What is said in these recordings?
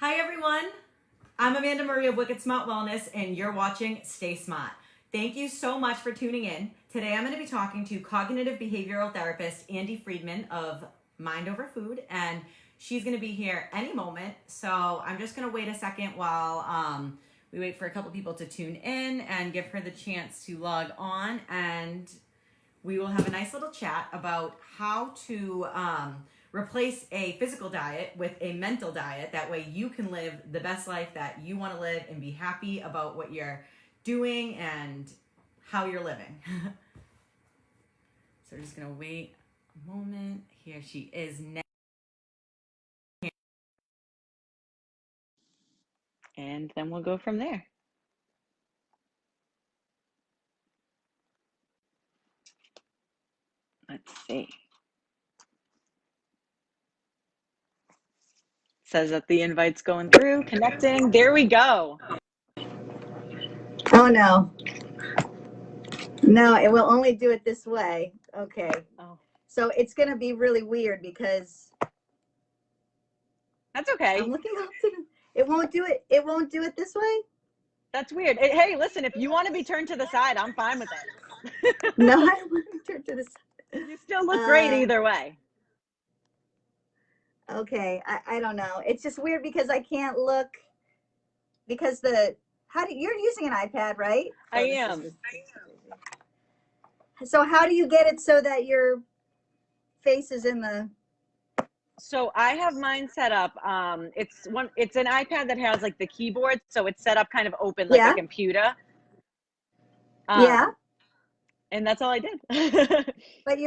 Hi everyone, I'm Amanda Marie of Smart Wellness and you're watching Stay Smaht. Thank you so much for tuning in. Today I'm going to be talking to cognitive behavioral therapist Andi Freedman of Mind Over Food, and she's going to be here any moment. So I'm just going to wait a second while we wait for a couple people to tune in and give her the chance to log on, and we will have a nice little chat about how to replace a physical diet with a mental diet. That way you can live the best life that you want to live and be happy about what you're doing and how you're living. So we're just going to wait a moment. Here she is now. And then we'll go from there. Let's see. Says that the invite's going through, connecting. There we go. Oh, no. No, it will only do it this way. Okay. Oh. So it's going to be really weird because That's okay. I'm looking up to it won't do it. It won't do it this way. That's weird. Hey, listen, if you want to be turned to the side, I'm fine with it. No, I don't want to turn to the side. You still look great either way. Okay. I don't know. It's just weird because I can't look because you're using an iPad, right? I am. So how do you get it so that your face is in the... So I have mine set up. It's an iPad that has like the keyboard, so it's set up kind of open like a computer. Yeah. And that's all I did. But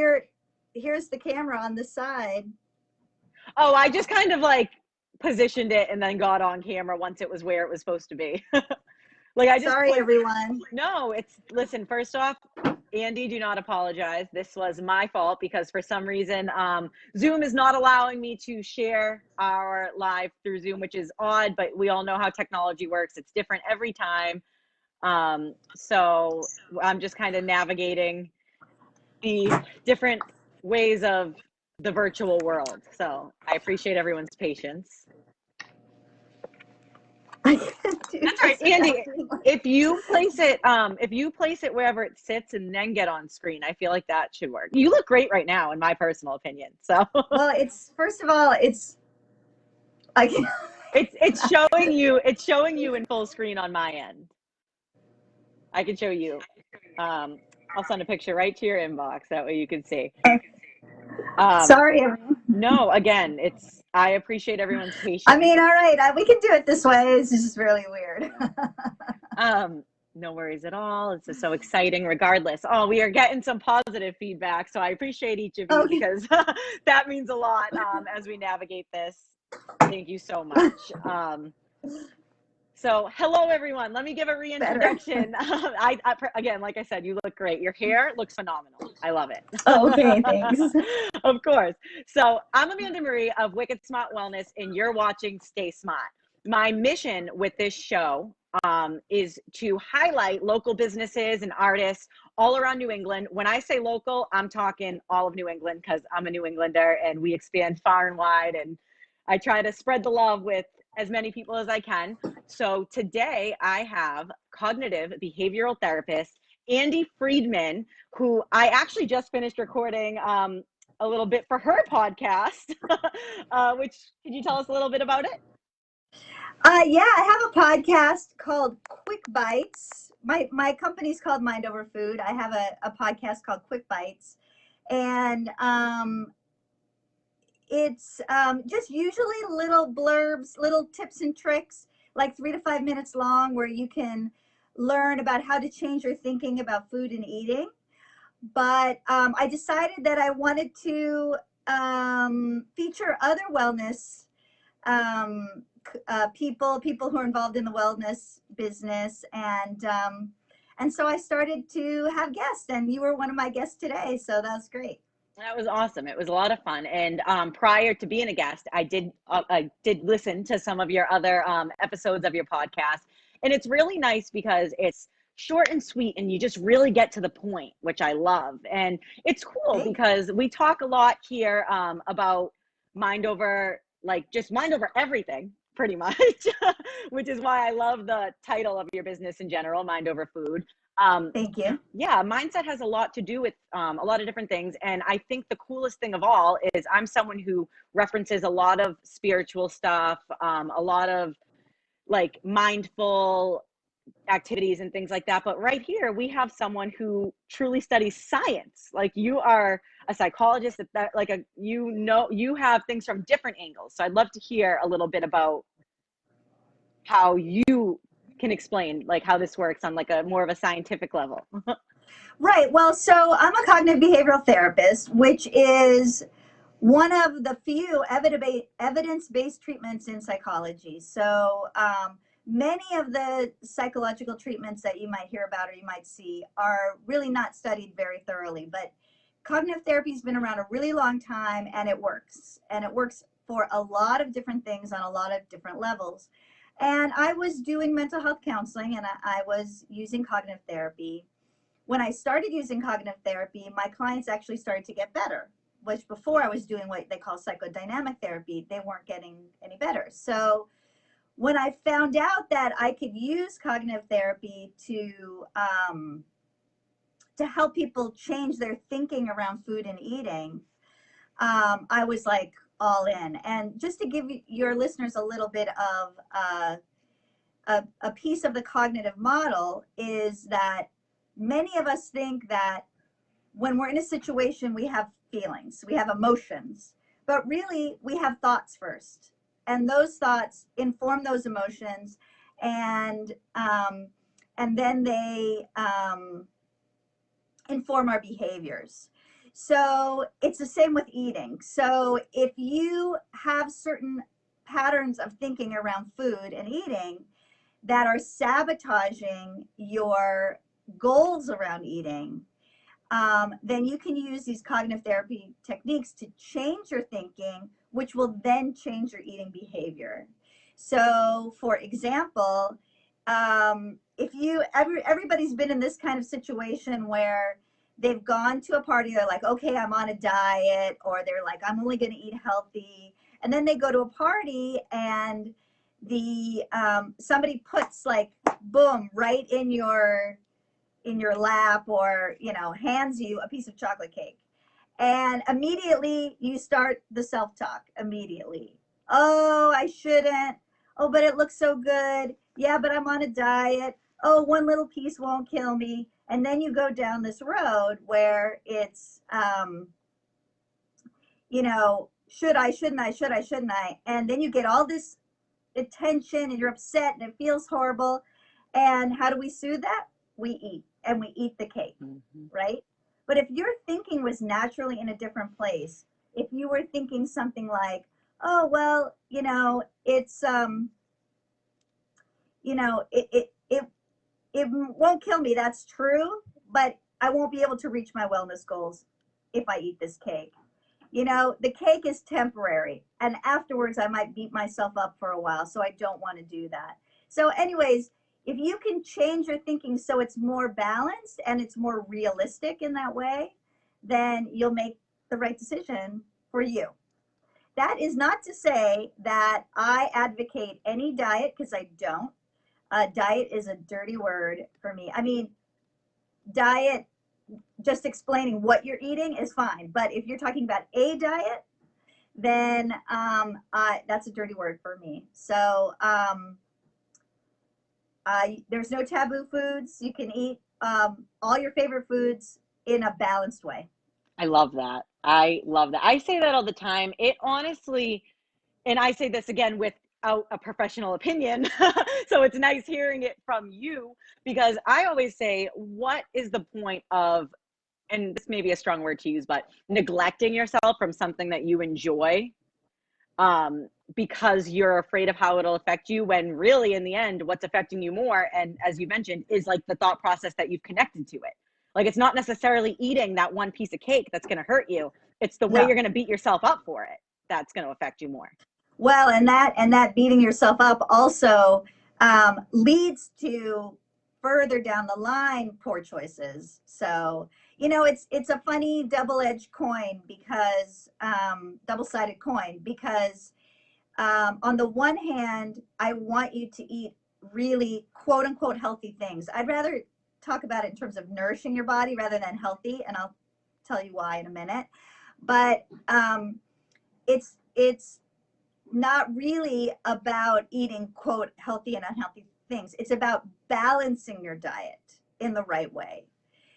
here's the camera on the side. Oh, I just kind of like positioned it and then got on camera once it was where it was supposed to be. Sorry, everyone. No, listen, first off, Andi, do not apologize. This was my fault because for some reason, Zoom is not allowing me to share our live through Zoom, which is odd, but we all know how technology works. It's different every time. So I'm just kind of navigating the different ways of the virtual world. So I appreciate everyone's patience. That's right, Andi. If you place it wherever it sits and then get on screen, I feel like that should work. You look great right now, in my personal opinion. So well, first of all, it's showing you. It's showing you in full screen on my end. I can show you. I'll send a picture right to your inbox. That way you can see. Sorry, everyone. No, again, I appreciate everyone's patience. I mean, all right, we can do it this way. It's just really weird. No worries at all. It's just so exciting regardless. Oh, we are getting some positive feedback, so I appreciate each of you because that means a lot as we navigate this. Thank you so much. So hello, everyone. Let me give a reintroduction. Again, like I said, you look great. Your hair looks phenomenal. I love it. Oh, okay, thanks. Of course. So I'm Amanda Marie of Smart Wellness, and you're watching Stay Smaht. My mission with this show is to highlight local businesses and artists all around New England. When I say local, I'm talking all of New England because I'm a New Englander and we expand far and wide, and I try to spread the love with as many people as I can. So today I have cognitive behavioral therapist Andi Freedman, who I actually just finished recording a little bit for her podcast. Which, could you tell us a little bit about it? Yeah, I have a podcast called Quick Bites. My company's called Mind Over Food. I have a podcast called Quick Bites, and it's just usually little blurbs, little tips and tricks, like 3 to 5 minutes long, where you can learn about how to change your thinking about food and eating. But I decided that I wanted to feature other wellness people who are involved in the wellness business, and so I started to have guests, and you were one of my guests today, so that was great. That was awesome. It was a lot of fun. And prior to being a guest, I did listen to some of your other episodes of your podcast, and it's really nice because it's short and sweet, and you just really get to the point, which I love. And it's cool because we talk a lot here about mind over like just mind over everything, pretty much, which is why I love the title of your business in general, Mind Over Food. Thank you. Yeah, mindset has a lot to do with a lot of different things. And I think the coolest thing of all is I'm someone who references a lot of spiritual stuff, a lot of like mindful activities and things like that. But right here, we have someone who truly studies science. Like you are a psychologist that like you have things from different angles. So I'd love to hear a little bit about how you can explain like how this works on like a more of a scientific level. Right. Well, so I'm a cognitive behavioral therapist, which is one of the few evidence-based treatments in psychology. So many of the psychological treatments that you might hear about or you might see are really not studied very thoroughly. But cognitive therapy has been around a really long time, and it works. And it works for a lot of different things on a lot of different levels. And I was doing mental health counseling, and I was using cognitive therapy. When I started using cognitive therapy, my clients actually started to get better, which before I was doing what they call psychodynamic therapy, they weren't getting any better. So when I found out that I could use cognitive therapy to help people change their thinking around food and eating, I was like all in. And just to give your listeners a little bit of a piece of the cognitive model is that many of us think that when we're in a situation, we have feelings, we have emotions, but really we have thoughts first. And those thoughts inform those emotions, and then they inform our behaviors. So it's the same with eating. So if you have certain patterns of thinking around food and eating that are sabotaging your goals around eating, then you can use these cognitive therapy techniques to change your thinking, which will then change your eating behavior. So, for example, if everybody's been in this kind of situation where they've gone to a party, they're like, okay, I'm on a diet, or they're like, I'm only going to eat healthy, and then they go to a party and the somebody puts like boom right in your lap, or hands you a piece of chocolate cake, and immediately you start the self-talk immediately. Oh, I shouldn't. Oh, but it looks so good. Yeah, but I'm on a diet. Oh, one little piece won't kill me. And then you go down this road where it's should I, shouldn't I, should I, shouldn't I, and then you get all this attention and you're upset and it feels horrible. And how do we soothe that? We eat, and we eat the cake, right? But if your thinking was naturally in a different place, if you were thinking something like, oh, well, it's it won't kill me, that's true, but I won't be able to reach my wellness goals if I eat this cake. The cake is temporary, and afterwards I might beat myself up for a while, so I don't want to do that. So anyways, if you can change your thinking so it's more balanced and it's more realistic in that way, then you'll make the right decision for you. That is not to say that I advocate any diet, because I don't. Diet is a dirty word for me. I mean, diet, just explaining what you're eating is fine. But if you're talking about a diet, then that's a dirty word for me. So there's no taboo foods. You can eat all your favorite foods in a balanced way. I love that. I love that. I say that all the time. It honestly, and I say this again without a professional opinion. So it's nice hearing it from you, because I always say, what is the point of, and this may be a strong word to use, but neglecting yourself from something that you enjoy, because you're afraid of how it'll affect you, when really in the end, what's affecting you more, and as you mentioned, is like the thought process that you've connected to it. Like it's not necessarily eating that one piece of cake that's going to hurt you. It's the way No. you're going to beat yourself up for it that's going to affect you more. Well, and that beating yourself up also leads to further down the line poor choices. So it's a funny double-edged coin, because double-sided coin, because on the one hand, I want you to eat really quote unquote healthy things. I'd rather talk about it in terms of nourishing your body rather than healthy, and I'll tell you why in a minute. But it's not really about eating quote healthy and unhealthy things. It's about balancing your diet in the right way.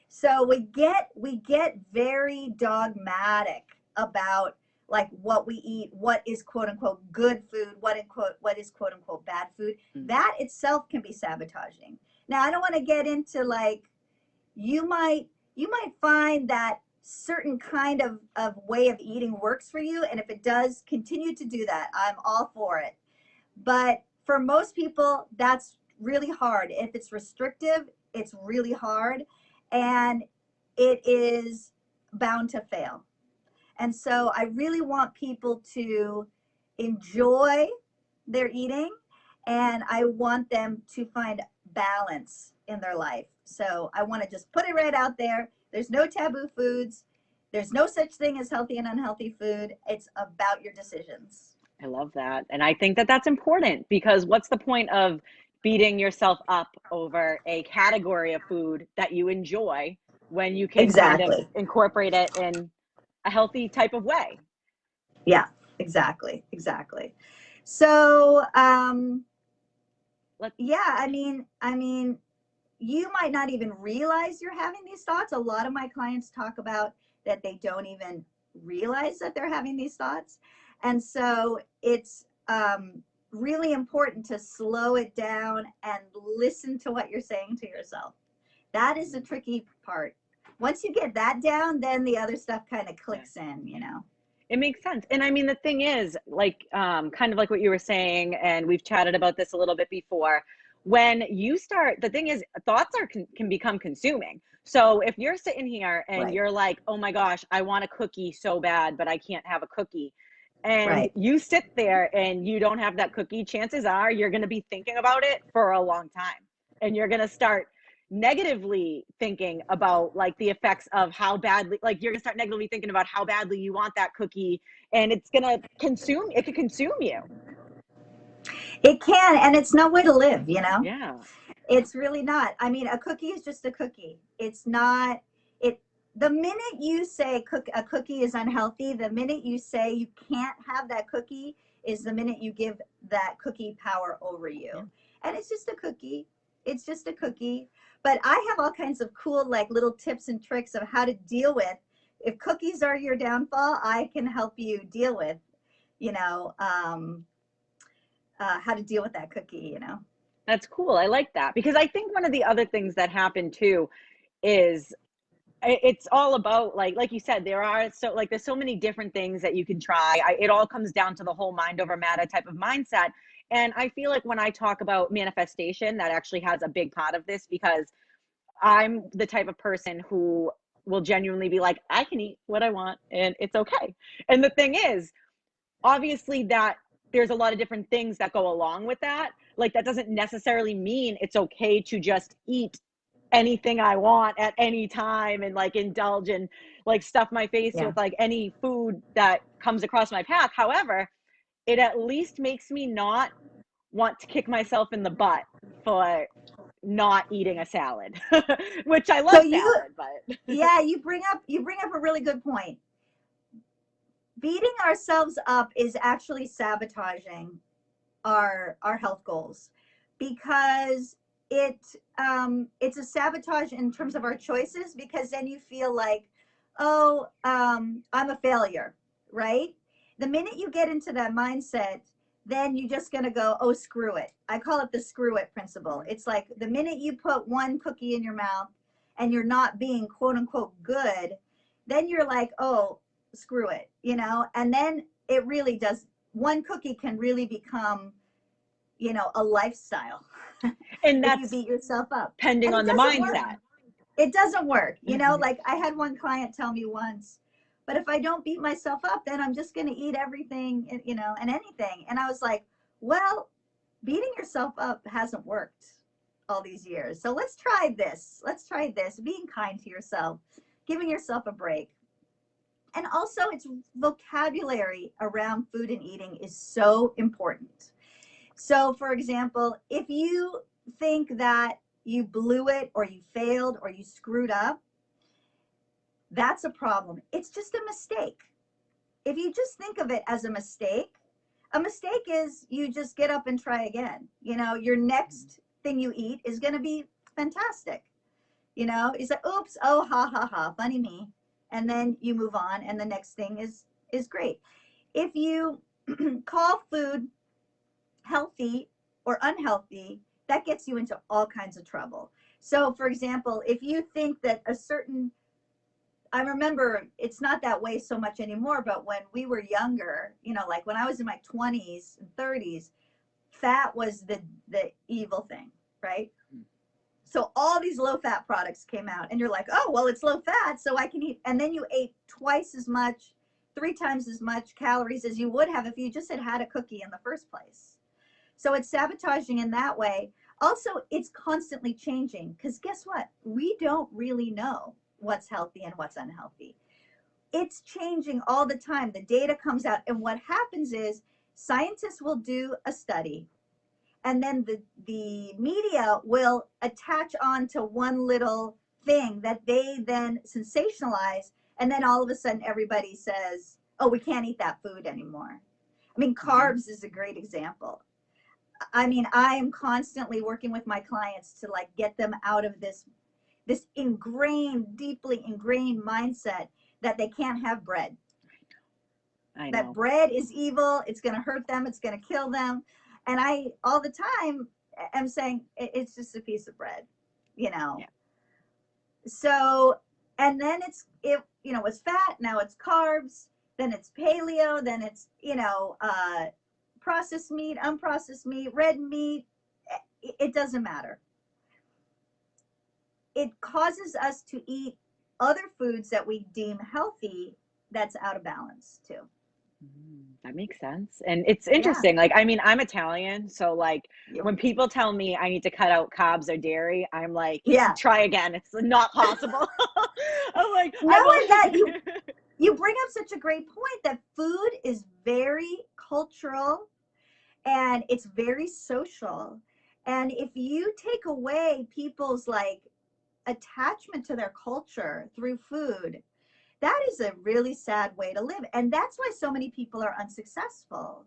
So we get very dogmatic about like what we eat, what is quote unquote good food, what is quote unquote bad food. That itself can be sabotaging. Now I don't want to get into like you might find that certain kind of way of eating works for you, and if it does, continue to do that. I'm all for it. But for most people, that's really hard. If it's restrictive, it's really hard, and it is bound to fail. And so I really want people to enjoy their eating, and I want them to find balance in their life. So I want to just put it right out there. There's no taboo foods. There's no such thing as healthy and unhealthy food. It's about your decisions. I love that. And I think that that's important, because what's the point of beating yourself up over a category of food that you enjoy when you can kind of Exactly. incorporate it in a healthy type of way? Yeah, exactly. So, yeah, I mean, you might not even realize you're having these thoughts. A lot of my clients talk about that they don't even realize that they're having these thoughts. And so it's really important to slow it down and listen to what you're saying to yourself. That is the tricky part. Once you get that down, then the other stuff kind of clicks in, you know. It makes sense. And I mean, the thing is, like, kind of like what you were saying, and we've chatted about this a little bit before. When you start, the thing is, thoughts can become consuming. So if you're sitting here and Right. you're like, oh my gosh, I want a cookie so bad, but I can't have a cookie. And Right. you sit there and you don't have that cookie, chances are you're going to be thinking about it for a long time. And you're going to start negatively thinking about like the effects of how badly, like you're gonna start negatively thinking about how badly you want that cookie, and it could consume you. It can, and it's no way to live, you know? Yeah. It's really not. I mean, a cookie is just a cookie. It's not, it, the minute you say a cookie is unhealthy, the minute you say you can't have that cookie is the minute you give that cookie power over you. Yeah. And it's just a cookie. It's just a cookie. But I have all kinds of cool, like little tips and tricks of how to deal with. If cookies are your downfall, I can help you deal with, you know, how to deal with that cookie, you know. That's cool. I like that, because I think one of the other things that happen too is it's all about like you said, there's so many different things that you can try. It all comes down to the whole mind over matter type of mindset. And I feel like when I talk about manifestation, that actually has a big part of this, because I'm the type of person who will genuinely be like, I can eat what I want and it's okay. And the thing is, obviously, that there's a lot of different things that go along with that. Like, that doesn't necessarily mean it's okay to just eat anything I want at any time and like indulge and like stuff my face Yeah. with like any food that comes across my path. However, it at least makes me not want to kick myself in the butt for not eating a salad, which I love So salad, but yeah, you bring up a really good point. Beating ourselves up is actually sabotaging our health goals, because it's a sabotage in terms of our choices, because then you feel like, oh, I'm a failure, right? The minute you get into that mindset, then you're just going to go, oh, screw it. I call it the screw it principle. It's like the minute you put one cookie in your mouth and you're not being quote unquote good, then you're like, oh, screw it, you know? And then it really does, one cookie can really become, you know, a lifestyle. and If you that's beat yourself up. depending And on it the doesn't work. mindset. It doesn't work. You know, Mhm. like I had one client tell me once, but if I don't beat myself up, then I'm just going to eat everything, you know, and anything. And I was like, well, beating yourself up hasn't worked all these years. So let's try this. Let's try this. Being kind to yourself, giving yourself a break. and also it's vocabulary around food and eating is so important. So for example, if you think that you blew it or you failed or you screwed up, that's a problem. It's just a mistake. If you just think of it as a mistake is you just get up and try again. You know, your next thing you eat is going to be fantastic. You know, it's like, oops, oh, ha, ha, ha, funny me. And then you move on and the next thing is great. If you call food healthy or unhealthy, that gets you into all kinds of trouble. So for example, if you think that a certain, I remember it's not that way so much anymore, but when we were younger, you know, like when I was in my 20s and 30s, fat was the evil thing, right? So all these low fat products came out and you're like, oh, well, it's low fat, so I can eat. And then you ate twice as much, 3 times as much calories as you would have if you just had a cookie in the first place. So it's sabotaging in that way. Also, it's constantly changing because guess what? We don't really know what's healthy and what's unhealthy. It's changing all the time. The data comes out. And what happens is scientists will do a study and then the media will attach on to one little thing that they then sensationalize. And then all of a sudden everybody says, oh, we can't eat that food anymore. I mean, carbs is a great example. I mean, I am constantly working with my clients to like get them out of this ingrained, deeply ingrained mindset that they can't have bread. I know. That bread is evil. It's going to hurt them. It's going to kill them. And I, all the time, am saying it's just a piece of bread, you know? Yeah. So, and then it, you know, it's fat. Now it's carbs. Then it's paleo. Then it's, you know, processed meat, unprocessed meat, red meat. It doesn't matter. It causes us to eat other foods that we deem healthy that's out of balance too. That makes sense. And it's interesting. Yeah. Like, I mean, I'm Italian. So like when people tell me I need to cut out carbs or dairy, I'm like, yeah, try again. It's not possible. I'm like, no, and that you bring up such a great point that food is very cultural and it's very social. And if you take away people's like attachment to their culture through food, that is a really sad way to live. And that's why so many people are unsuccessful.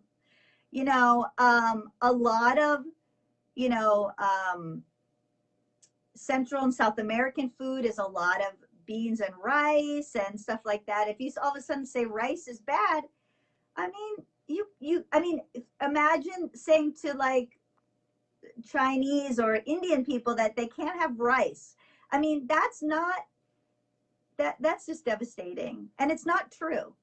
You know, a lot of, you know, Central and South American food is a lot of beans and rice and stuff like that. If you all of a sudden say rice is bad, I mean, I mean, imagine saying to like Chinese or Indian people that they can't have rice. I mean, that's just devastating. And it's not true.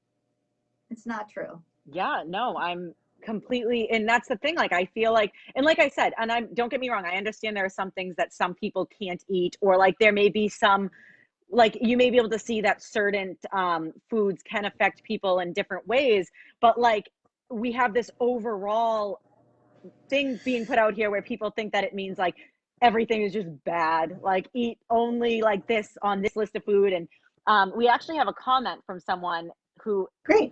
It's not true. Yeah, no, I'm completely, and that's the thing. Like, I feel like, and like I said, and don't get me wrong, I understand there are some things that some people can't eat, or like there may be some, like you may be able to see that certain foods can affect people in different ways, but like we have this overall thing being put out here where people think that it means like everything is just bad, like eat only like this on this list of food. And we actually have a comment from someone who Great.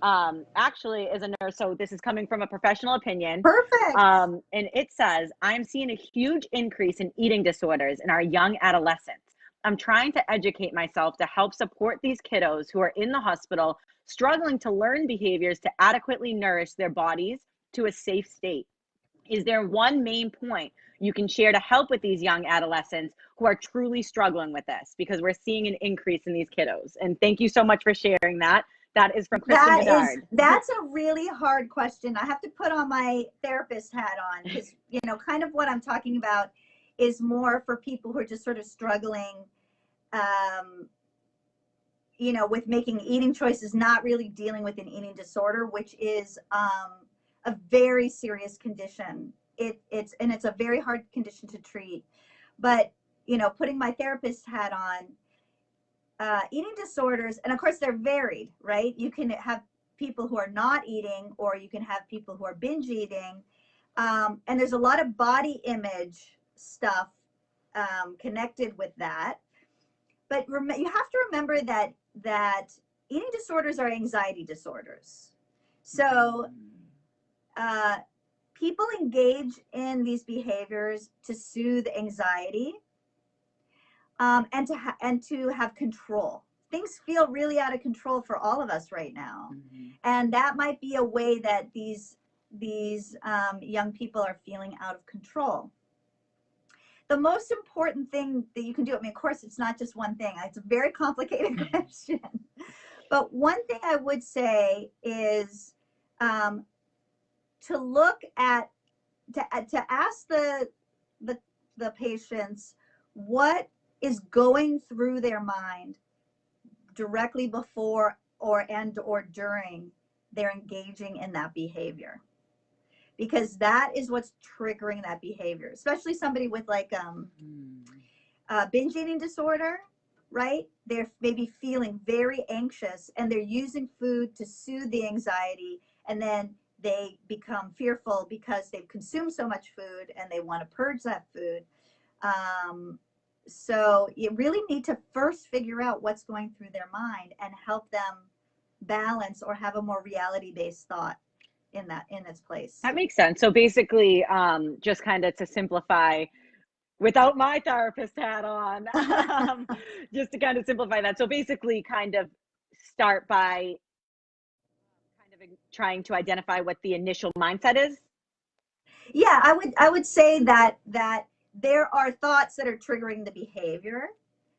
actually is a nurse. So this is coming from a professional opinion. Perfect. And it says, I'm seeing a huge increase in eating disorders in our young adolescents. I'm trying to educate myself to help support these kiddos who are in the hospital, struggling to learn behaviors to adequately nourish their bodies to a safe state. Is there one main point you can share to help with these young adolescents who are truly struggling with this? Because we're seeing an increase in these kiddos. And thank you so much for sharing that. That is from Kristen Bedard. That's a really hard question. I have to put on my therapist hat on because, you know, kind of what I'm talking about is more for people who are just sort of struggling, you know, with making eating choices, not really dealing with an eating disorder, which is a very serious condition. It's a very hard condition to treat. But, you know, putting my therapist hat on, eating disorders, and of course they're varied, right? You can have people who are not eating, or you can have people who are binge eating. And there's a lot of body image stuff connected with that. But you have to remember that eating disorders are anxiety disorders. So people engage in these behaviors to soothe anxiety, and to have control. Things feel really out of control for all of us right now, and that might be a way that these young people are feeling out of control. The most important thing that you can do, I mean, of course, it's not just one thing. It's a very complicated question. But one thing I would say is to look at, to ask the patients what is going through their mind directly before or during they're engaging in that behavior, because that is what's triggering that behavior, especially somebody with like binge eating disorder, right? They're maybe feeling very anxious and they're using food to soothe the anxiety, and then they become fearful because they've consumed so much food and they want to purge that food. So you really need to first figure out what's going through their mind and help them balance or have a more reality-based thought in its place. That makes sense. So basically, just kind of to simplify, without my therapist hat on, just to kind of simplify that. So basically, kind of start by kind of trying to identify what the initial mindset is. Yeah, I would say that there are thoughts that are triggering the behavior.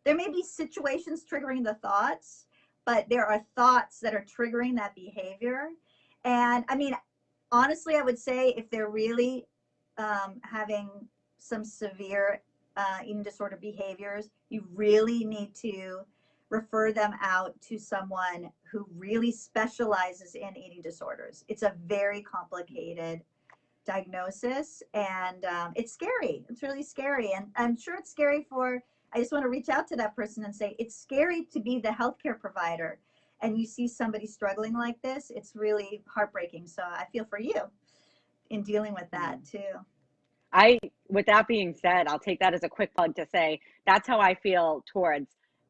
There may be situations triggering the thoughts, but there are thoughts that are triggering that behavior. And I mean, honestly, I would say if they're really having some severe eating disorder behaviors, you really need to refer them out to someone who really specializes in eating disorders. It's a very complicated diagnosis, and it's scary. It's really scary, and I'm sure it's scary for, I just want to reach out to that person and say, it's scary to be the healthcare provider and you see somebody struggling like this. It's really heartbreaking. So I feel for you in dealing with that too. With that being said, I'll take that as a quick plug to say that's how I feel towards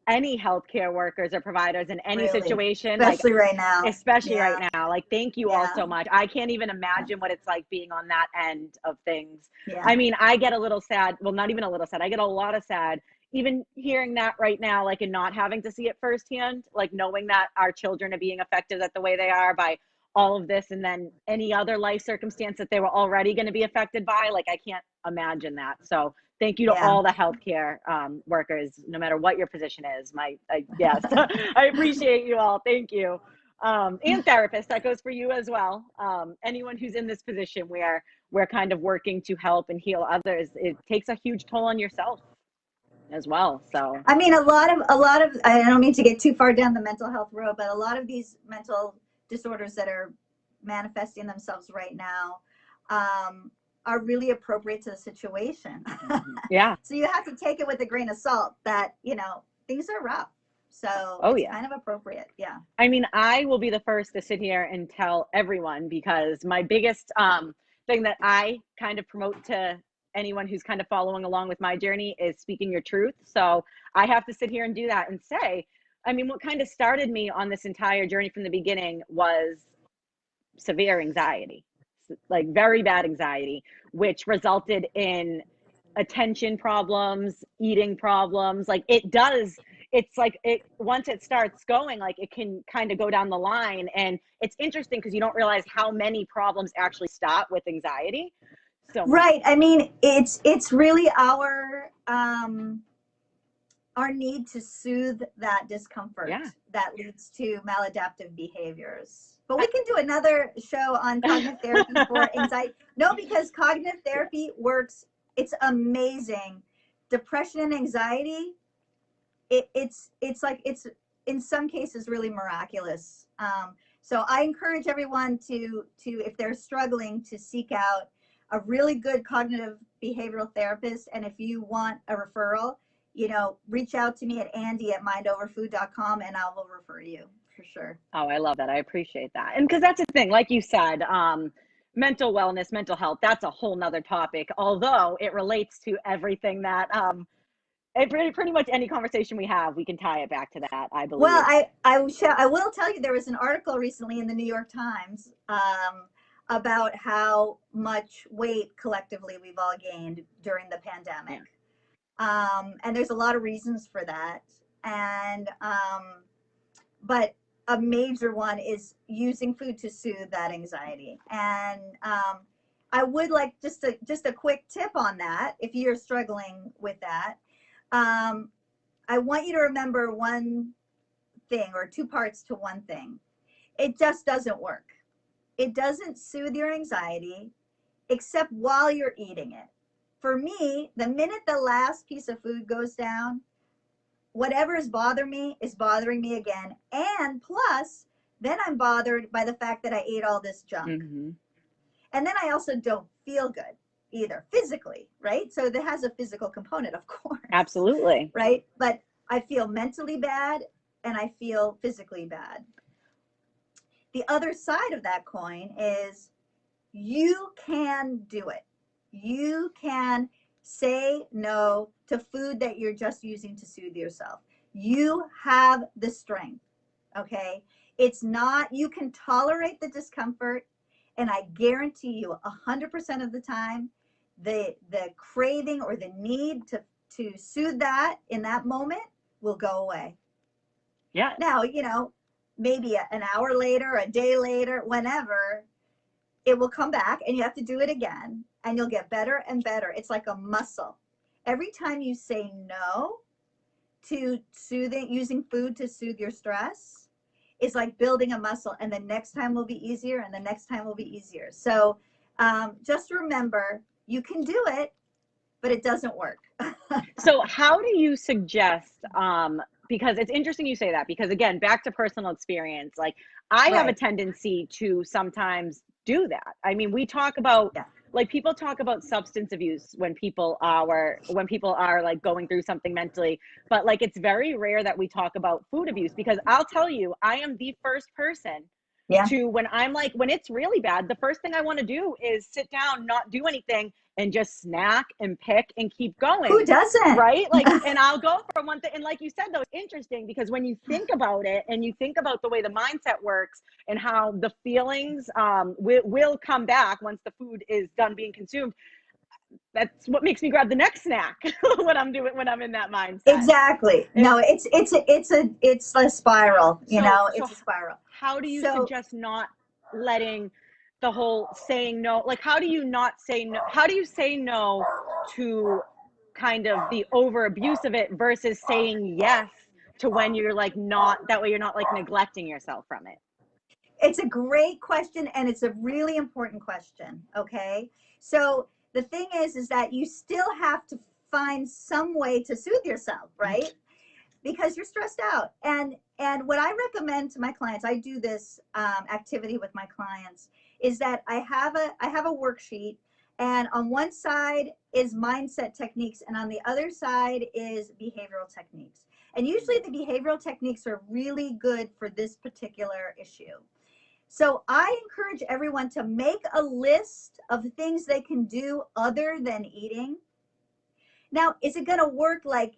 any healthcare workers or providers in any Really? Especially right now. Especially right now. Like, thank you all Yeah. so much. I can't even imagine what it's like being on that end of things. Yeah. I mean, I get a little sad. Well, not even a little sad. I get a lot of sad, even hearing that right now, like, and not having to see it firsthand, like knowing that our children are being affected the way they are by all of this, and then any other life circumstance that they were already going to be affected by. Like, I can't imagine that. So thank you to all the healthcare workers, no matter what your position is. Yes, I appreciate you all. Thank you. And therapists, that goes for you as well. Anyone who's in this position where we're kind of working to help and heal others, it takes a huge toll on yourself as well. So I mean, a lot of I don't mean to get too far down the mental health road, but a lot of these mental disorders that are manifesting themselves right now are really appropriate to the situation. Yeah. So you have to take it with a grain of salt that, things are rough. So it's kind of appropriate. Yeah. I mean, I will be the first to sit here and tell everyone, because my biggest thing that I kind of promote to anyone who's kind of following along with my journey is speaking your truth. So I have to sit here and do that and say, I mean, what kind of started me on this entire journey from the beginning was severe anxiety, like very bad anxiety, which resulted in attention problems, eating problems. Like, it's like once it starts going, like, it can kind of go down the line. And it's interesting because you don't realize how many problems actually start with anxiety. So right. I mean, it's really our need to soothe that discomfort that leads to maladaptive behaviors. But we can do another show on cognitive therapy for anxiety. No, because cognitive therapy works. It's amazing. Depression and anxiety, it's in some cases really miraculous. So I encourage everyone to if they're struggling, to seek out a really good cognitive behavioral therapist. And if you want a referral, reach out to me at Andi@mindoverfood.com and I will refer you for sure. Oh, I love that. I appreciate that. And because that's the thing, like you said, mental wellness, mental health, that's a whole nother topic, although it relates to everything that pretty much any conversation we have, we can tie it back to that, I believe. Well, I will tell you, there was an article recently in the New York Times about how much weight collectively we've all gained during the pandemic. And there's a lot of reasons for that. And but a major one is using food to soothe that anxiety. And I would like just a quick tip on that if you're struggling with that. I want you to remember one thing, or two parts to one thing. It just doesn't work. It doesn't soothe your anxiety except while you're eating it. For me, the minute the last piece of food goes down, whatever is bothering me again. And plus, then I'm bothered by the fact that I ate all this junk. Mm-hmm. And then I also don't feel good either, physically, right? So that has a physical component, of course. Absolutely. Right? But I feel mentally bad and I feel physically bad. The other side of that coin is you can do it. You can say no to food that you're just using to soothe yourself. You have the strength, okay? It's not, you can tolerate the discomfort, and I guarantee you 100% of the time, the craving or the need to soothe that in that moment will go away. Yeah. Now, maybe an hour later, a day later, whenever, it will come back and you have to do it again and you'll get better and better. It's like a muscle. Every time you say no to using food to soothe your stress, it's like building a muscle, and the next time will be easier and the next time will be easier. So just remember, you can do it, but it doesn't work. So how do you suggest, because it's interesting you say that, because again, back to personal experience, like I have a tendency to sometimes do that. I mean, we talk about, like people talk about substance abuse when people are like going through something mentally, but like it's very rare that we talk about food abuse, because I'll tell you, I am the first person to, when it's really bad, the first thing I want to do is sit down, not do anything, and just snack and pick and keep going. Who doesn't? Right? Like, and I'll go from one thing. And like you said, though, it's interesting because when you think about it and you think about the way the mindset works and how the feelings will come back once the food is done being consumed, that's what makes me grab the next snack when I'm in that mindset. Exactly. No, it's a spiral, it's a spiral. How do you suggest not letting the whole saying no, like how do you not say no? How do you say no to kind of the over abuse of it versus saying yes to when you're like not, that way you're not like neglecting yourself from it? It's a great question, and it's a really important question. Okay. So the thing is that you still have to find some way to soothe yourself, right? Because you're stressed out. And what I recommend to my clients, I do this activity with my clients, is that I have a worksheet, and on one side is mindset techniques, and on the other side is behavioral techniques. And usually the behavioral techniques are really good for this particular issue. So I encourage everyone to make a list of the things they can do other than eating. Now, is it going to work like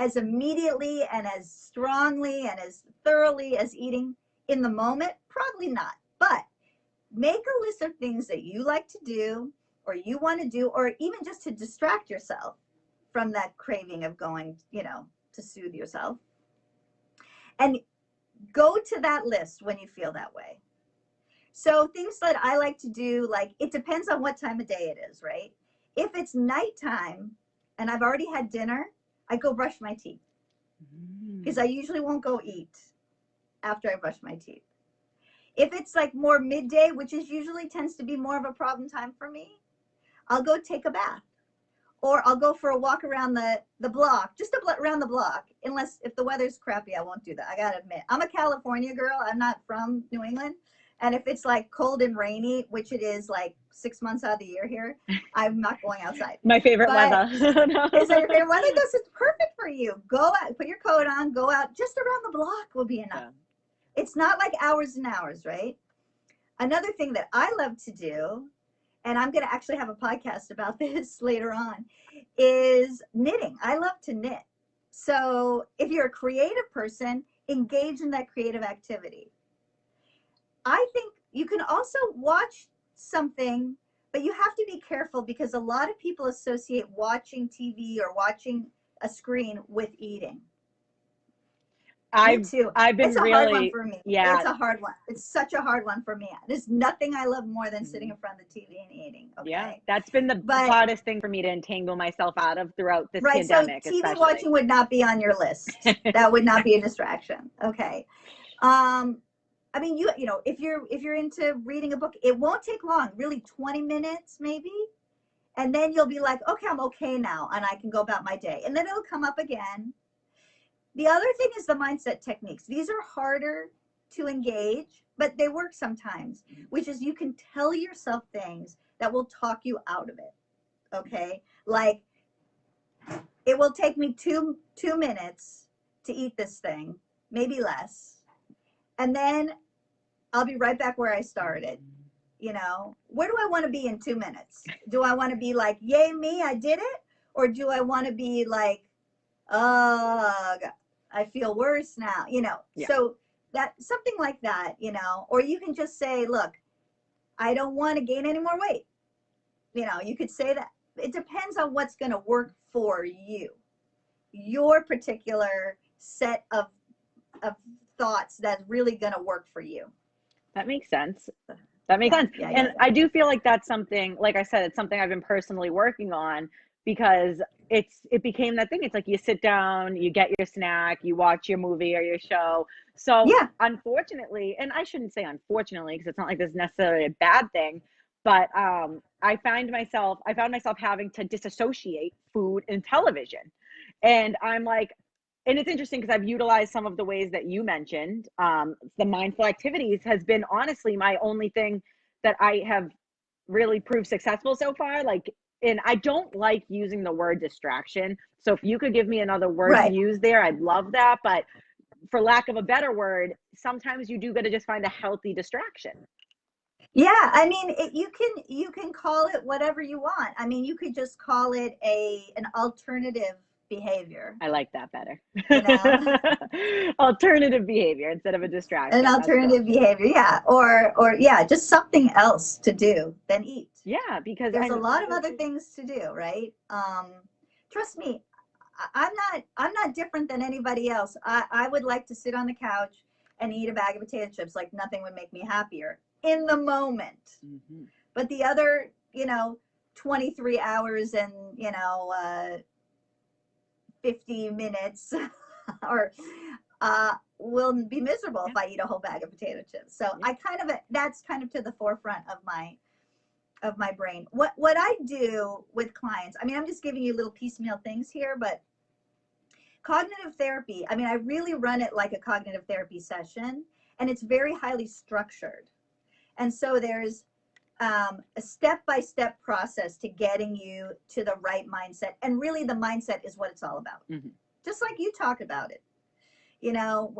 as immediately and as strongly and as thoroughly as eating in the moment? Probably not. But make a list of things that you like to do or you want to do, or even just to distract yourself from that craving of going, to soothe yourself. And go to that list when you feel that way. So things that I like to do, like, it depends on what time of day it is, right? If it's nighttime and I've already had dinner, I go brush my teeth, because I usually won't go eat after I brush my teeth. If it's like more midday, which is usually tends to be more of a problem time for me, I'll go take a bath, or I'll go for a walk around the block, just around the block. Unless if the weather's crappy, I won't do that. I gotta admit, I'm a California girl. I'm not from New England. And if it's like cold and rainy, which it is like 6 months out of the year here, I'm not going outside. My favorite weather. Is that your favorite weather? This is perfect for you. Go out, put your coat on, go out. Just around the block will be enough. Yeah. It's not like hours and hours, right? Another thing that I love to do, and I'm going to actually have a podcast about this later on, is knitting. I love to knit. So if you're a creative person, engage in that creative activity. I think you can also watch something, but you have to be careful because a lot of people associate watching TV or watching a screen with eating. Me too. I've been It's a hard one really, for me. yeah, It's a hard one. It's such a hard one for me. There's nothing I love more than sitting in front of the TV and eating. yeah, Okay. that's been the But hardest thing for me to entangle myself out of throughout this right, so pandemic, TV especially. watching would not be on your list. That would not be a distraction. Okay. Um, I mean, you know, if you're into reading a book, it won't take long, really 20 minutes maybe. And then you'll be like, okay, I'm okay now, and I can go about my day. And then it'll come up again. The other thing is the mindset techniques. These are harder to engage, but they work sometimes, which is you can tell yourself things that will talk you out of it. Okay. Like, it will take me two minutes to eat this thing, maybe less. And then I'll be right back where I started. You know, where do I want to be in 2 minutes? Do I want to be like, yay me, I did it? Or do I want to be like, ugh, I feel worse now, you know? Yeah. So that something like that, you know, or you can just say, look, I don't want to gain any more weight. You know, you could say that. It depends on what's going to work for you, your particular set of thoughts that's really going to work for you. That makes sense. That makes sense. And I do feel like that's something, like I said, it's something I've been personally working on because it became that thing. It's like you sit down, you get your snack, you watch your movie or your show. So Yeah. unfortunately, and I shouldn't say unfortunately, because it's not like this is necessarily a bad thing, but I found myself having to disassociate food and television. And I'm like, and it's interesting because I've utilized some of the ways that you mentioned. The mindful activities has been honestly my only thing that I have really proved successful so far. Like, and I don't like using the word distraction. So if you could give me another word Right. to use there, I'd love that. But for lack of a better word, sometimes you do got to just find a healthy distraction. Yeah, I mean, you can call it whatever you want. I mean, you could just call it an alternative behavior. I like that better. You know, Alternative behavior instead of a distraction. an alternative behavior, yeah, or yeah, just something else to do than eat. Yeah, because there's a lot of other things to do, right? Trust me, I'm not different than anybody else. I would like to sit on the couch and eat a bag of potato chips like nothing would make me happier in the moment. Mm-hmm. But the other, you know, 23 hours and, you know, 50 minutes or will be miserable if I eat a whole bag of potato chips. So I that's kind of to the forefront of my brain. What I do with clients, I mean, I'm just giving you little piecemeal things here, but cognitive therapy, I mean, I really run it like a cognitive therapy session, and it's very highly structured. And so there's a step-by-step process to getting you to the right mindset. And really the mindset is what it's all about. Mm-hmm. Just like you talk about it, you know,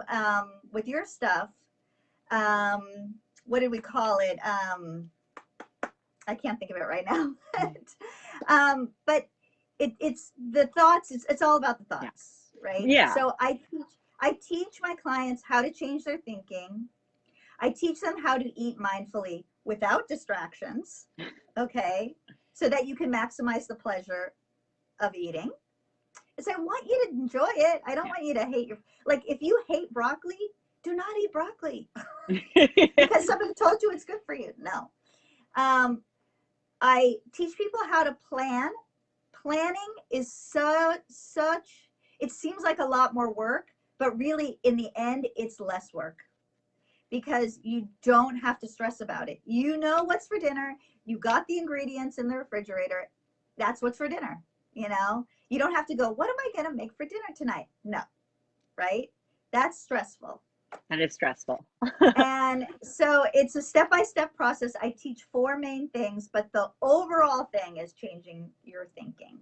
with your stuff, what did we call it? I can't think of it right now. But it's the thoughts. It's all about the thoughts, right? Yeah. So I teach my clients how to change their thinking. I teach them how to eat mindfully without distractions, okay, so that you can maximize the pleasure of eating. So I want you to enjoy it. I don't want you to hate like, if you hate broccoli, do not eat broccoli because somebody told you it's good for you. No. I teach people how to plan. Planning is such, it seems like a lot more work, but really in the end, it's less work because you don't have to stress about it. You know what's for dinner. You got the ingredients in the refrigerator. That's what's for dinner. You know, you don't have to go, what am I going to make for dinner tonight? No, right? That's stressful. And it's stressful. And so it's a step-by-step process. I teach 4 main things, but the overall thing is changing your thinking.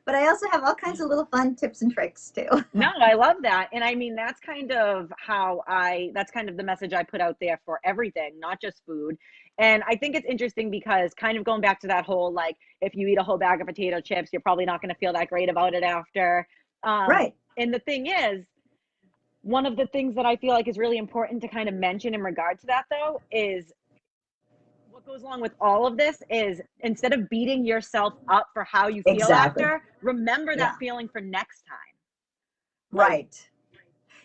But I also have all kinds of little fun tips and tricks too. No, I love that. And I mean, that's kind of that's kind of the message I put out there for everything, not just food. And I think it's interesting because kind of going back to that whole, like, if you eat a whole bag of potato chips, you're probably not going to feel that great about it after. Right. And the thing is, one of the things that I feel like is really important to kind of mention in regard to that, though, is what goes along with all of this is instead of beating yourself up for how you feel Exactly. after, remember Yeah. that feeling for next time. Right.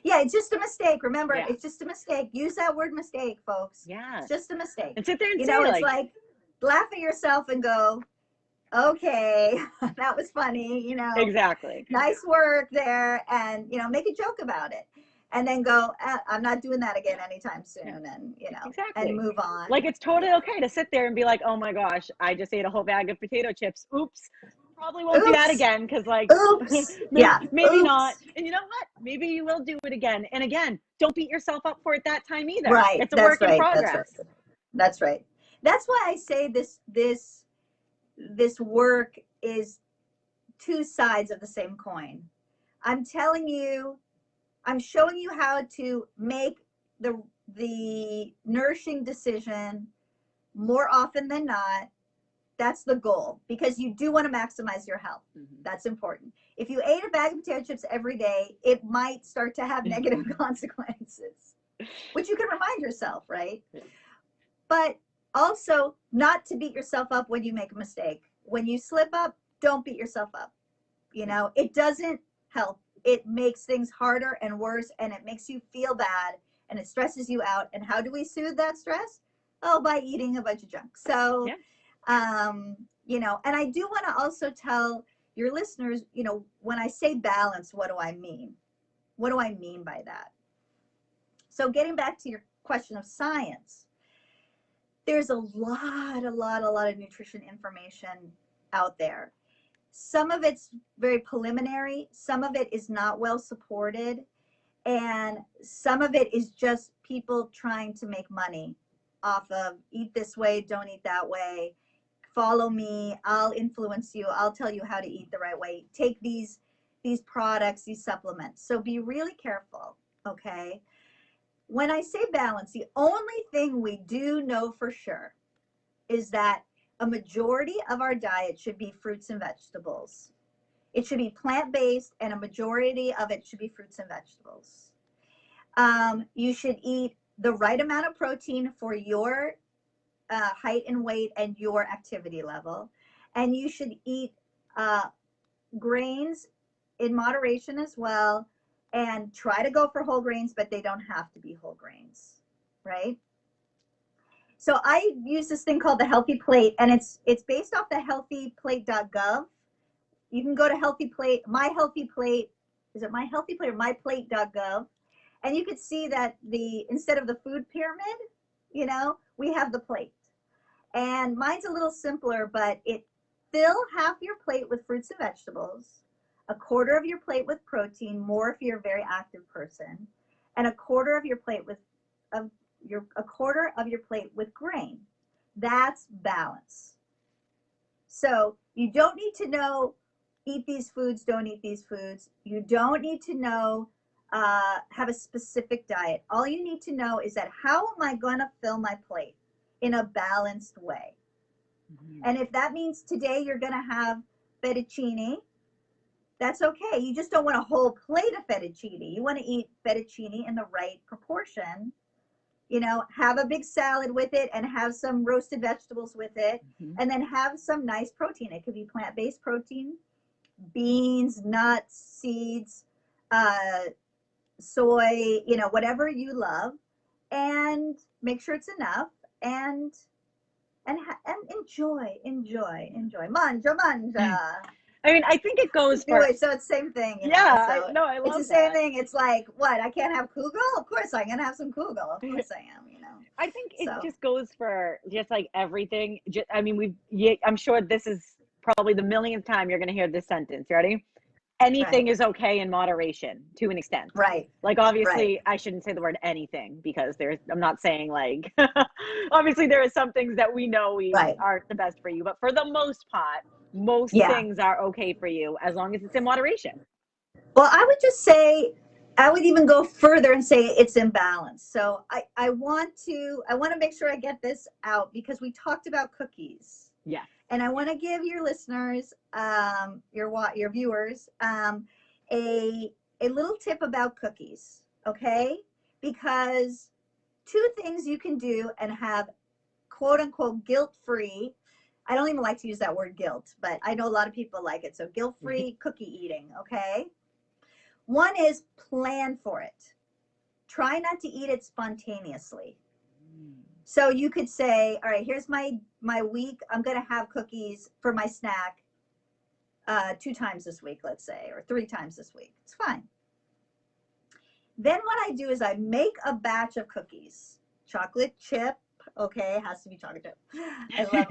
Yeah, it's just a mistake. Remember, Yeah. it's just a mistake. Use that word mistake, folks. Yeah. It's just a mistake. And sit there and You say, know, it's like, like laugh at yourself and go, okay, that was funny, you know. exactly. Nice work there, and you know, make a joke about it, and then go, I'm not doing that again anytime soon, and you know, Exactly. and move on. Like, it's totally okay to sit there and be like, oh my gosh, I just ate a whole bag of potato chips. Oops. Probably won't do that Oops. again, because like Oops. Yeah. maybe Oops. not. And you know what? Maybe you will do it again. And again, don't beat yourself up for it that time either. Right. It's a That's work in right. progress. That's right. That's why I say this work is two sides of the same coin. I'm telling you, I'm showing you how to make the nourishing decision more often than not. That's the goal, because you do want to maximize your health. That's important. If you ate a bag of potato chips every day, it might start to have negative consequences, which you can remind yourself, right? But also not to beat yourself up when you make a mistake. When you slip up, don't beat yourself up. You know, it doesn't help. It makes things harder and worse, and it makes you feel bad, and it stresses you out. And how do we soothe that stress? Oh, by eating a bunch of junk. So, you know, and I do want to also tell your listeners, you know, when I say balance, what do I mean? What do I mean by that? So getting back to your question of science, there's a lot of nutrition information out there. Some of it's very preliminary, some of it is not well supported, and some of it is just people trying to make money off of eat this way, don't eat that way, follow me, I'll influence you, I'll tell you how to eat the right way, take these products, these supplements. So be really careful, okay? When I say balance, the only thing we do know for sure is that a majority of our diet should be fruits and vegetables. It should be plant-based, and a majority of it should be fruits and vegetables. You should eat the right amount of protein for your height and weight and your activity level. And you should eat grains in moderation as well, and try to go for whole grains, but they don't have to be whole grains, right? So I use this thing called the Healthy Plate, and it's based off the healthyplate.gov. You can go to Healthy Plate, My Healthy Plate. Is it My Healthy Plate or myplate.gov? And you could see that instead of the food pyramid, you know, we have the plate. And mine's a little simpler, but fill half your plate with fruits and vegetables, a quarter of your plate with protein, more if you're a very active person, and a quarter of your plate with grain. That's balance. So you don't need to know eat these foods, don't eat these foods. You don't need to know have a specific diet. All you need to know is that how am I going to fill my plate in a balanced way? And if that means today you're going to have fettuccine, that's okay. You just don't want a whole plate of fettuccine. You want to eat fettuccine in the right proportion. You know, have a big salad with it and have some roasted vegetables with it, and then have some nice protein. It could be plant-based protein, beans, nuts, seeds, soy, you know, whatever you love, and make sure it's enough, and enjoy. Manja. I mean, I think it goes for. So it's the same thing, you know. Yeah, So no, I love it's the same that. thing. It's like, what? I can't have kugel? Of course I'm gonna have some kugel. Of course I am. You know. I think it just goes for just like everything. I mean, I'm sure this is probably the millionth time you're gonna hear this sentence. You ready? Anything is okay in moderation to an extent. Right. Like, obviously, I shouldn't say the word anything, because I'm not saying like, obviously there are some things that we know aren't the best for you, but for the most part, most things are okay for you as long as it's in moderation. Well, I would just say, I would even go further and say it's in balance. So I want to make sure I get this out, because we talked about cookies. Yeah. And I want to give your listeners, your viewers, a a little tip about cookies, okay? Because two things you can do and have quote unquote guilt-free. I don't even like to use that word guilt, but I know a lot of people like it. So guilt-free cookie eating, okay? One is plan for it. Try not to eat it spontaneously. So you could say, all right, here's my week. I'm going to have cookies for my snack 2 times this week, let's say, or 3 times this week. It's fine. Then what I do is I make a batch of cookies. Chocolate chip, okay, it has to be chocolate chip. I love,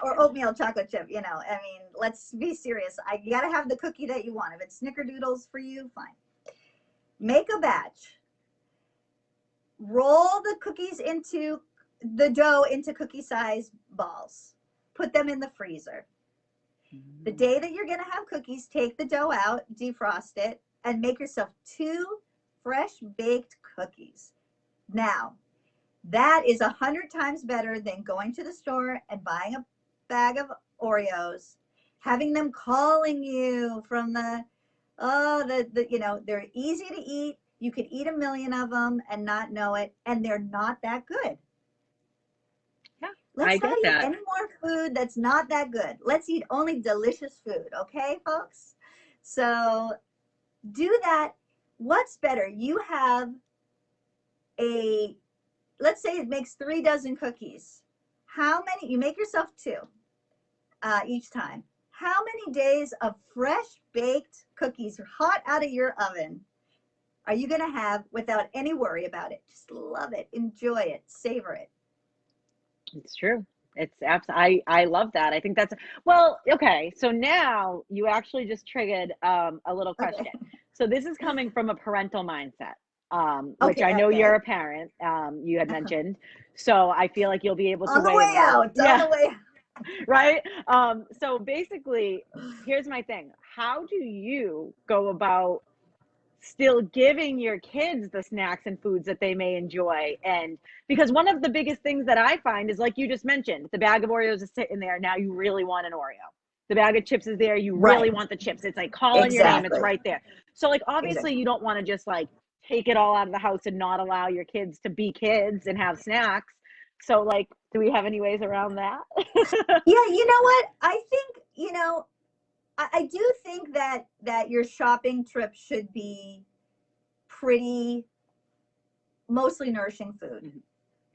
or oatmeal chocolate chip, you know. I mean, let's be serious. You got to have the cookie that you want. If it's snickerdoodles for you, fine. Make a batch. Roll the cookies into the dough into cookie size balls. Put them in the freezer. The day that you're going to have cookies, take the dough out, defrost it, and make yourself 2 fresh baked cookies. Now, that is 100 times better than going to the store and buying a bag of Oreos, having them calling you from you know, they're easy to eat. You could eat 1 million of them and not know it, and they're not that good. Yeah, Let's I not get eat that. any more food that's not that good. Let's eat only delicious food, okay, folks? So do that. What's better? You have let's say it makes 3 dozen cookies. How many? You make yourself 2 each time. How many days of fresh baked cookies hot out of your oven are you going to have without any worry about it? Just love it, enjoy it, savor it. It's true. It's absolutely, I love that. I think that's, well, okay. So now you actually just triggered a little question. Okay. So this is coming from a parental mindset, which I know Okay. you're a parent, you had mentioned. So I feel like you'll be able to On the weigh way in on out, this. on the way out. Right? So basically, here's my thing. How do you go about still giving your kids the snacks and foods that they may enjoy? And because one of the biggest things that I find is, like you just mentioned, the bag of Oreos is sitting there. Now you really want an Oreo. The bag of chips is there. You really Right. want the chips. It's like calling your name. It's Exactly. right there. So like, obviously Exactly. you don't want to just like take it all out of the house and not allow your kids to be kids and have snacks. So like, do we have any ways around that? Yeah, you know what? I think, you know, I do think that your shopping trip should be pretty mostly nourishing food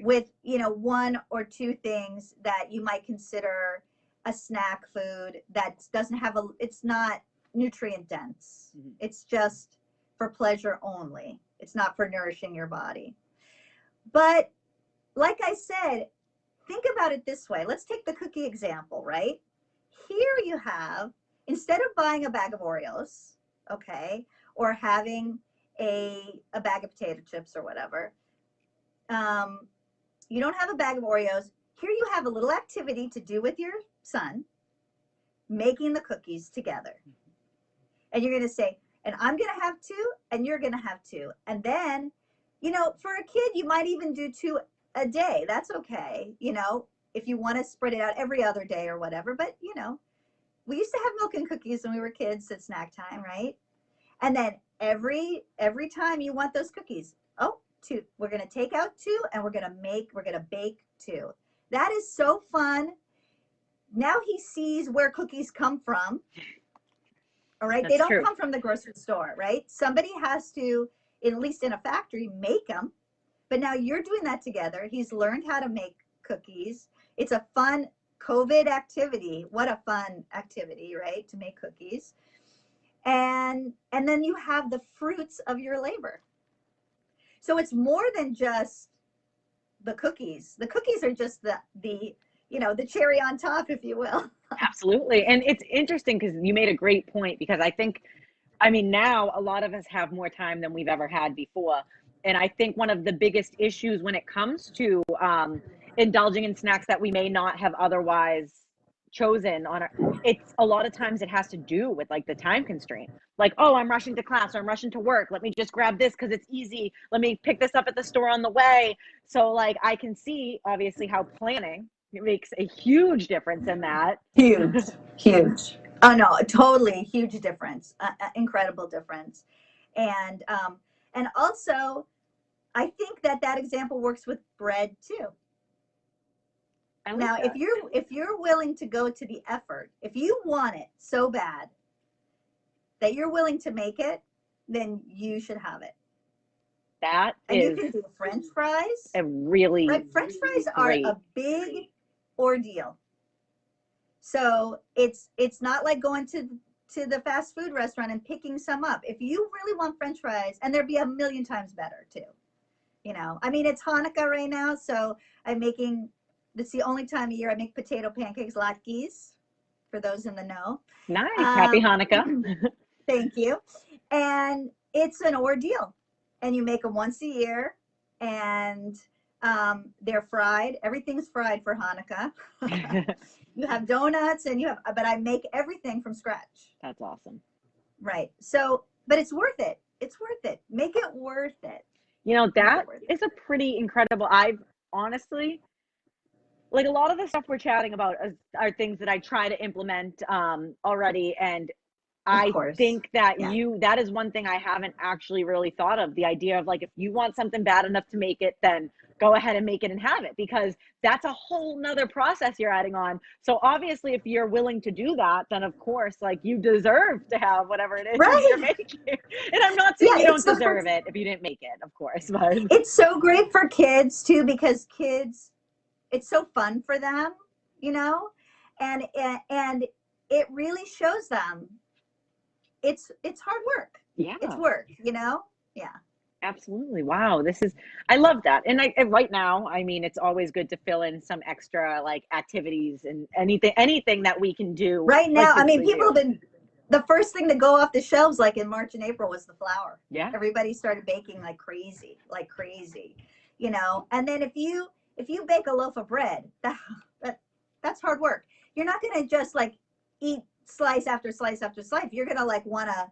with, you know, 1 or 2 things that you might consider a snack food that doesn't have it's not nutrient dense. It's just for pleasure only. It's not for nourishing your body. But like I said, think about it this way. Let's take the cookie example, right? Here you have, instead of buying a bag of Oreos, okay, or having a bag of potato chips or whatever, you don't have a bag of Oreos. Here you have a little activity to do with your son, making the cookies together. And you're going to say, and I'm going to have 2, and you're going to have 2. And then, you know, for a kid, you might even do 2 a day. That's okay, you know, if you want to spread it out every other day or whatever. But, you know, we used to have milk and cookies when we were kids at snack time, right? And then every time you want those cookies, 2. We're going to take out 2 and we're going to bake 2. That is so fun. Now he sees where cookies come from. All right. They That's don't true. come from the grocery store, right? Somebody has to, at least in a factory, make them. But now you're doing that together. He's learned how to make cookies. It's a fun COVID activity. What a fun activity, right? To make cookies. And then you have the fruits of your labor. So it's more than just the cookies. The cookies are just the you know, the cherry on top, if you will. Absolutely. And it's interesting because you made a great point, because I think, I mean, now a lot of us have more time than we've ever had before. And I think one of the biggest issues when it comes to indulging in snacks that we may not have otherwise chosen it's a lot of times it has to do with like the time constraint. Like, oh, I'm rushing to class or I'm rushing to work. Let me just grab this because it's easy. Let me pick this up at the store on the way. So like, I can see obviously how planning, it makes a huge difference in that. Huge. Oh no, totally huge difference. Incredible difference. And also, I think that example works with bread too. I like Now, that. if you're willing to go to the effort, if you want it so bad that you're willing to make it, then you should have it. That And is you can do French fries. a really Right? French fries great. are a big ordeal. So it's not like going to the fast food restaurant and picking some up. If you really want French fries, and they'd be a million times better too. You know, I mean, it's Hanukkah right now, so I'm making. This is the only time of year I make potato pancakes, latkes, for those in the know. Nice. Happy Hanukkah. Thank you. And it's an ordeal. And you make them once a year, and they're fried. Everything's fried for Hanukkah. You have donuts, and but I make everything from scratch. That's awesome. Right. So, but it's worth it. It's worth it. Make it worth it. You know, that is a pretty incredible. I've honestly, like, a lot of the stuff we're chatting about are things that I try to implement already. And I think that that is one thing I haven't actually really thought of. The idea of, like, if you want something bad enough to make it, then go ahead and make it and have it, because that's a whole nother process you're adding on. So obviously, if you're willing to do that, then of course, like, you deserve to have whatever it is you're making. And I'm not saying you don't deserve it if you didn't make it, of course, but it's so great for kids too, because kids, it's so fun for them, you know, and it really shows them it's hard work. Yeah, it's work, you know. Yeah, absolutely. Wow, I love that. And right now, I mean, it's always good to fill in some extra, like, activities and anything that we can do right now. Like, I mean, people have been, the first thing to go off the shelves, like in March and April, was the flour. Yeah, everybody started baking like crazy, you know. And then if you bake a loaf of bread, that's hard work. You're not going to just, like, eat slice after slice after slice. You're going to, like, want to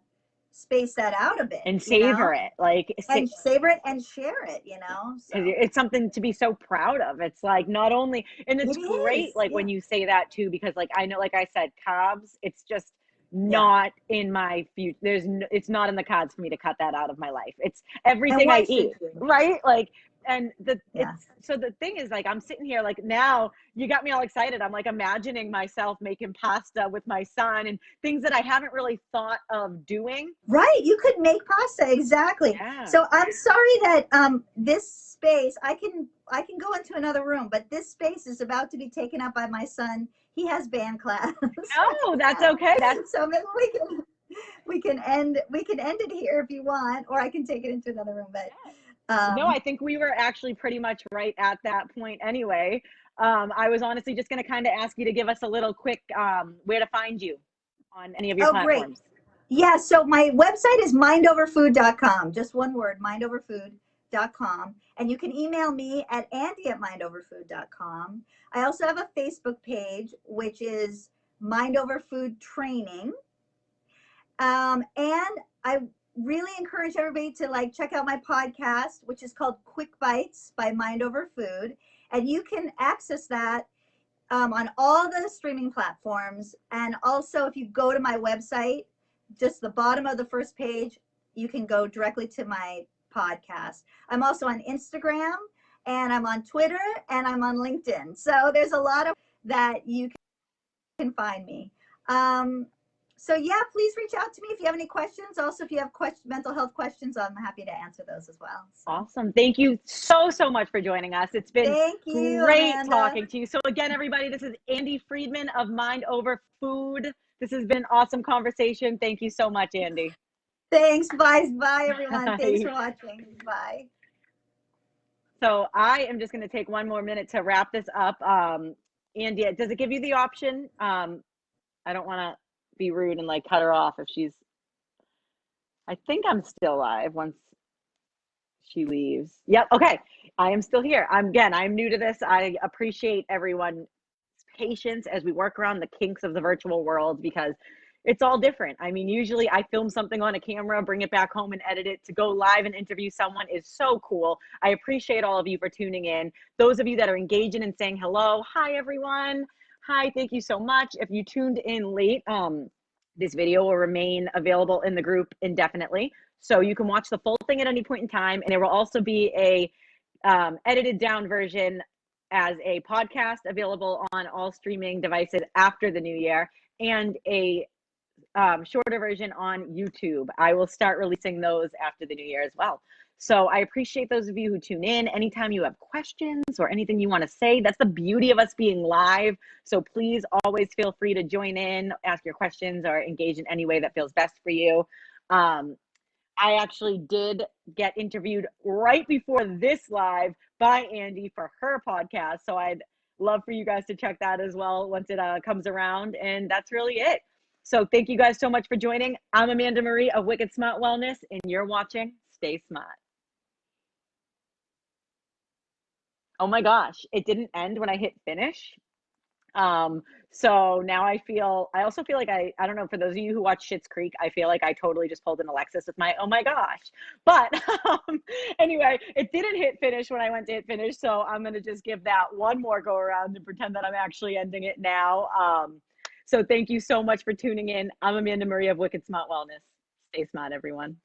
space that out a bit and savor it, like, and savor it and share it, you know. So it's something to be so proud of. It's like, not only, and it's great, like, when you say that too, because, like, I know, like I said, carbs, it's just not in my future. It's not in the cards for me to cut that out of my life. It's everything I eat, right? Like, and so the thing is, like, I'm sitting here, like, now you got me all excited. I'm, like, imagining myself making pasta with my son and things that I haven't really thought of doing. Right, you could make pasta, exactly. Yeah. So I'm sorry that this space, I can go into another room, but this space is about to be taken up by my son. He has band class. Oh, that's okay. So maybe we can end it here if you want, or I can take it into another room. But no, I think we were actually pretty much right at that point anyway. I was honestly just going to kind of ask you to give us a little quick where to find you on any of your platforms. Great. Yeah, so my website is mindoverfood.com. Just one word, mindoverfood.com. And you can email me at andy@mindoverfood.com. I also have a Facebook page, which is Mind Over Food Training. And I really encourage everybody to, like, check out my podcast, which is called Quick Bites by Mind Over Food. And you can access that on all the streaming platforms. And also, if you go to my website, just the bottom of the first page, you can go directly to my podcast. I'm also on Instagram, and I'm on Twitter, and I'm on LinkedIn. So there's a lot of that you can find me. So yeah, please reach out to me if you have any questions. Also, if you have mental health questions, I'm happy to answer those as well. So. Awesome. Thank you so much for joining us. It's been great Amanda. talking to you. So again, everybody, this is Andi Freedman of Mind Over Food. This has been an awesome conversation. Thank you so much, Andi. Thanks. Bye, everyone. Bye. Thanks for watching. Bye. So I am just going to take one more minute to wrap this up. Andi, does it give you the option? I don't want to be rude and, like, cut her off if she's, I think I'm still live once she leaves. Yep. Okay. I am still here. I'm new to this. I appreciate everyone's patience as we work around the kinks of the virtual world, because it's all different. I mean, usually I film something on a camera, bring it back home and edit it. To go live and interview someone is so cool. I appreciate all of you for tuning in. Those of you that are engaging and saying hello, hi everyone. Hi, thank you so much. If you tuned in late, This video will remain available in the group indefinitely. So you can watch the full thing at any point in time. And there will also be a edited down version as a podcast available on all streaming devices after the new year, and a shorter version on YouTube. I will start releasing those after the new year as well. So I appreciate those of you who tune in. Anytime you have questions or anything you want to say, that's the beauty of us being live. So please always feel free to join in, ask your questions, or engage in any way that feels best for you. I actually did get interviewed right before this live by Andi for her podcast. So I'd love for you guys to check that as well once it comes around. And that's really it. So thank you guys so much for joining. I'm Amanda Marie of Wicked Smart Wellness, and you're watching Stay Smart. Oh my gosh, it didn't end when I hit finish. So now I also feel like I don't know, for those of you who watch Schitt's Creek, I feel like I totally just pulled an Alexis with my, oh my gosh. But anyway, it didn't hit finish when I went to hit finish. So I'm going to just give that one more go around and pretend that I'm actually ending it now. So thank you so much for tuning in. I'm Amanda Marie of Wicked Smart Wellness. Stay smart, everyone.